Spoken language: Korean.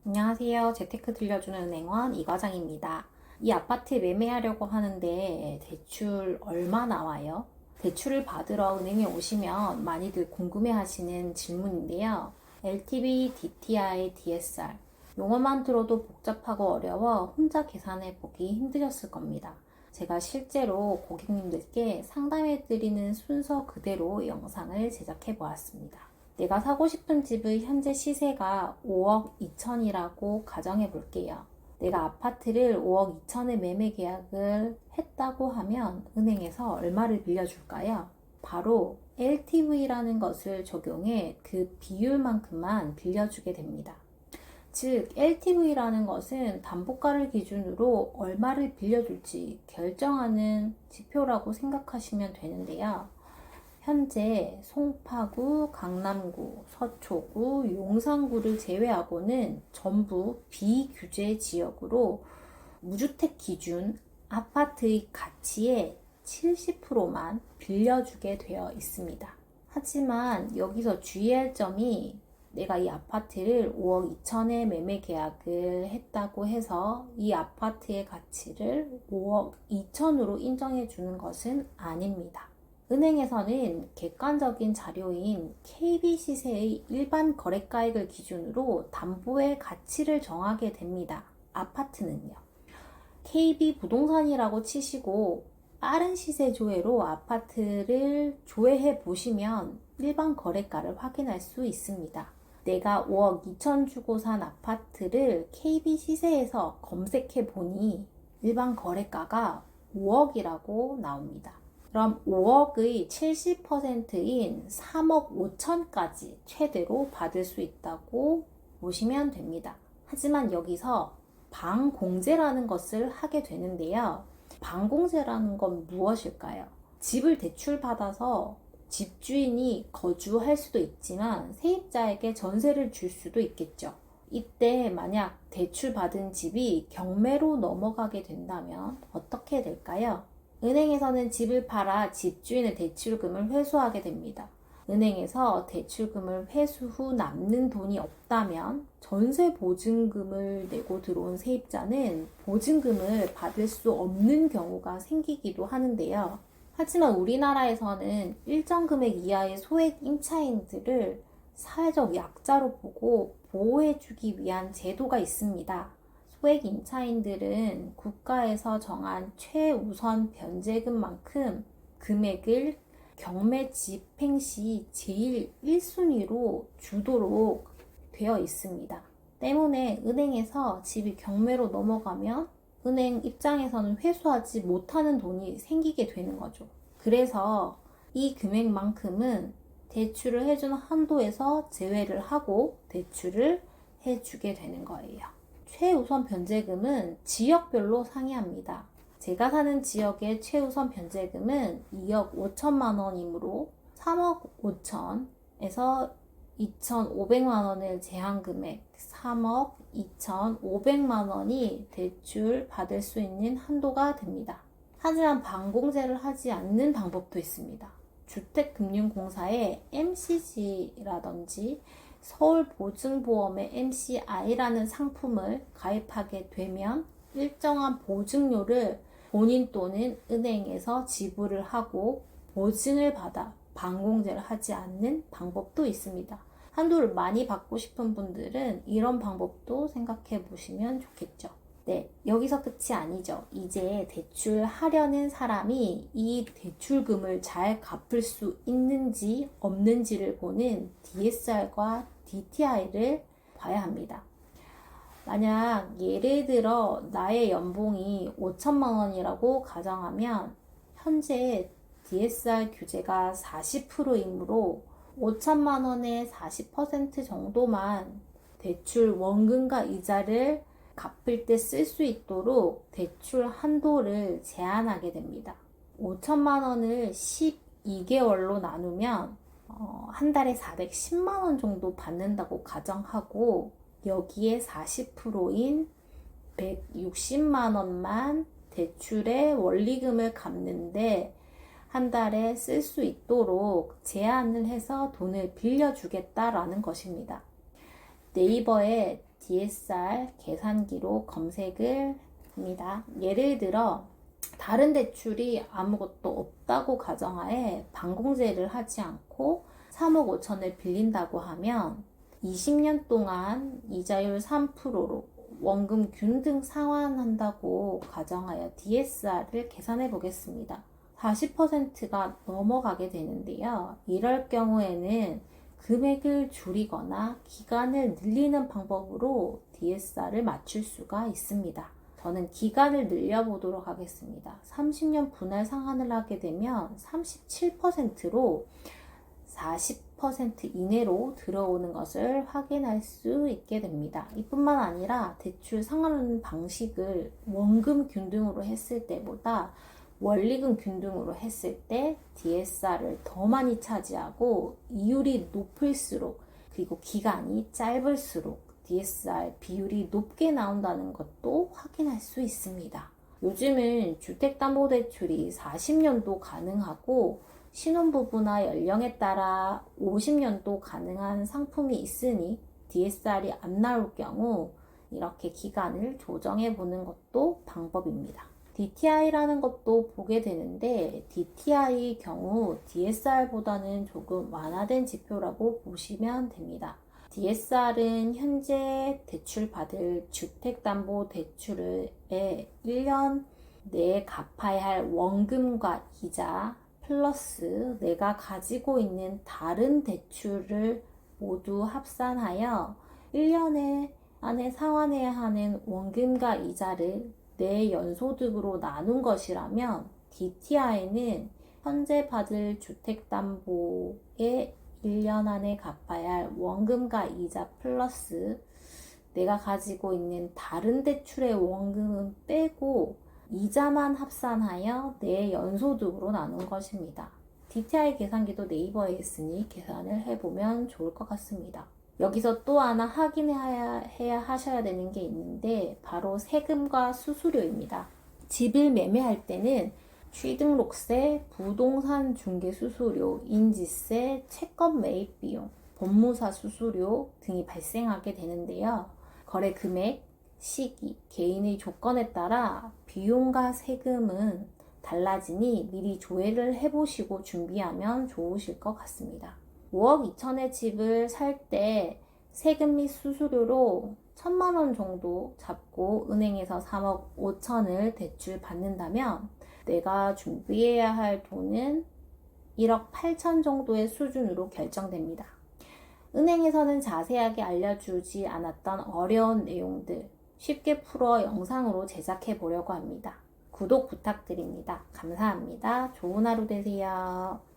안녕하세요. 재테크 들려주는 은행원 이과장입니다. 이 아파트 매매하려고 하는데 대출 얼마 나와요? 대출을 받으러 은행에 오시면 많이들 궁금해 하시는 질문인데요. LTV, DTI, DSR. 용어만 들어도 복잡하고 어려워 혼자 계산해 보기 힘드셨을 겁니다. 제가 실제로 고객님들께 상담해 드리는 순서 그대로 영상을 제작해 보았습니다. 내가 사고 싶은 집의 현재 시세가 5억 2천이라고 가정해 볼게요. 내가 아파트를 5억 2천에 매매 계약을 했다고 하면 은행에서 얼마를 빌려줄까요? 바로 LTV라는 것을 적용해 그 비율만큼만 빌려주게 됩니다. 즉, LTV라는 것은 담보가를 기준으로 얼마를 빌려줄지 결정하는 지표라고 생각하시면 되는데요. 현재 송파구, 강남구, 서초구, 용산구를 제외하고는 전부 비규제 지역으로 무주택 기준 아파트의 가치의 70%만 빌려주게 되어 있습니다. 하지만 여기서 주의할 점이 내가 이 아파트를 5억 2천에 매매 계약을 했다고 해서 이 아파트의 가치를 5억 2천으로 인정해 주는 것은 아닙니다. 은행에서는 객관적인 자료인 KB 시세의 일반 거래가액을 기준으로 담보의 가치를 정하게 됩니다. 아파트는요. KB 부동산이라고 치시고 빠른 시세 조회로 아파트를 조회해 보시면 일반 거래가를 확인할 수 있습니다. 내가 5억 2천 주고 산 아파트를 KB 시세에서 검색해 보니 일반 거래가가 5억이라고 나옵니다. 그럼 5억의 70%인 3억 5천까지 최대로 받을 수 있다고 보시면 됩니다. 하지만 여기서 방공제라는 것을 하게 되는데요. 방공제라는 건 무엇일까요? 집을 대출받아서 집주인이 거주할 수도 있지만 세입자에게 전세를 줄 수도 있겠죠. 이때 만약 대출받은 집이 경매로 넘어가게 된다면 어떻게 될까요? 은행에서는 집을 팔아 집주인의 대출금을 회수하게 됩니다. 은행에서 대출금을 회수 후 남는 돈이 없다면 전세 보증금을 내고 들어온 세입자는 보증금을 받을 수 없는 경우가 생기기도 하는데요. 하지만 우리나라에서는 일정 금액 이하의 소액 임차인들을 사회적 약자로 보고 보호해주기 위한 제도가 있습니다. 소액 임차인들은 국가에서 정한 최우선 변제금만큼 금액을 경매 집행 시 제일 1순위로 주도록 되어 있습니다. 때문에 은행에서 집이 경매로 넘어가면 은행 입장에서는 회수하지 못하는 돈이 생기게 되는 거죠. 그래서 이 금액만큼은 대출을 해준 한도에서 제외를 하고 대출을 해주게 되는 거예요. 최우선 변제금은 지역별로 상이합니다. 제가 사는 지역의 최우선 변제금은 2억 5천만 원이므로 3억 5천에서 2,500만 원을 제한금액 3억 2,500만 원이 대출 받을 수 있는 한도가 됩니다. 하지만 방공제를 하지 않는 방법도 있습니다. 주택금융공사의 MCG라든지 서울보증보험의 MCI라는 상품을 가입하게 되면 일정한 보증료를 본인 또는 은행에서 지불을 하고 보증을 받아 방공제를 하지 않는 방법도 있습니다. 한도를 많이 받고 싶은 분들은 이런 방법도 생각해 보시면 좋겠죠. 네, 여기서 끝이 아니죠. 이제 대출하려는 사람이 이 대출금을 잘 갚을 수 있는지 없는지를 보는 DSR과 DTI를 봐야 합니다. 만약 예를 들어 나의 연봉이 5천만 원이라고 가정하면 현재 DSR 규제가 40%이므로 5천만 원의 40% 정도만 대출 원금과 이자를 갚을 때 쓸 수 있도록 대출 한도를 제한하게 됩니다. 5천만 원을 12개월로 나누면 한 달에 410만 원 정도 받는다고 가정하고 여기에 40%인 160만 원만 대출의 원리금을 갚는데 한 달에 쓸 수 있도록 제한을 해서 돈을 빌려주겠다라는 것입니다. 네이버에 DSR 계산기로 검색을 합니다. 예를 들어 다른 대출이 아무것도 없다고 가정하에 반공제를 하지 않고 3억 5천을 빌린다고 하면 20년 동안 이자율 3%로 원금 균등 상환한다고 가정하여 DSR을 계산해 보겠습니다. 40%가 넘어가게 되는데요. 이럴 경우에는 금액을 줄이거나 기간을 늘리는 방법으로 DSR을 맞출 수가 있습니다. 저는 기간을 늘려보도록 하겠습니다. 30년 분할 상환을 하게 되면 37%로 40% 이내로 들어오는 것을 확인할 수 있게 됩니다. 이뿐만 아니라 대출 상환하는 방식을 원금 균등으로 했을 때보다 원리금 균등으로 했을 때 DSR을 더 많이 차지하고 이율이 높을수록 그리고 기간이 짧을수록 DSR 비율이 높게 나온다는 것도 확인할 수 있습니다. 요즘은 주택담보대출이 40년도 가능하고 신혼부부나 연령에 따라 50년도 가능한 상품이 있으니 DSR이 안 나올 경우 이렇게 기간을 조정해 보는 것도 방법입니다. DTI라는 것도 보게 되는데 DTI 경우 DSR보다는 조금 완화된 지표라고 보시면 됩니다. DSR은 현재 대출받을 주택담보대출의 1년 내에 갚아야 할 원금과 이자 플러스 내가 가지고 있는 다른 대출을 모두 합산하여 1년 안에 상환해야 하는 원금과 이자를 내 연소득으로 나눈 것이라면 DTI는 현재 받을 주택담보의 1년 안에 갚아야 할 원금과 이자 플러스 내가 가지고 있는 다른 대출의 원금은 빼고 이자만 합산하여 내 연소득으로 나눈 것입니다. DTI 계산기도 네이버에 있으니 계산을 해보면 좋을 것 같습니다. 여기서 또 하나 확인해야 하셔야 되는 게 있는데 바로 세금과 수수료입니다. 집을 매매할 때는 취등록세, 부동산 중개 수수료, 인지세, 채권 매입 비용, 법무사 수수료 등이 발생하게 되는데요. 거래 금액, 시기, 개인의 조건에 따라 비용과 세금은 달라지니 미리 조회를 해보시고 준비하면 좋으실 것 같습니다. 5억 2천의 집을 살 때 세금 및 수수료로 1,000만 원 정도 잡고 은행에서 3억 5천을 대출 받는다면 내가 준비해야 할 돈은 1억 8천 정도의 수준으로 결정됩니다. 은행에서는 자세하게 알려주지 않았던 어려운 내용들 쉽게 풀어 영상으로 제작해 보려고 합니다. 구독 부탁드립니다. 감사합니다. 좋은 하루 되세요.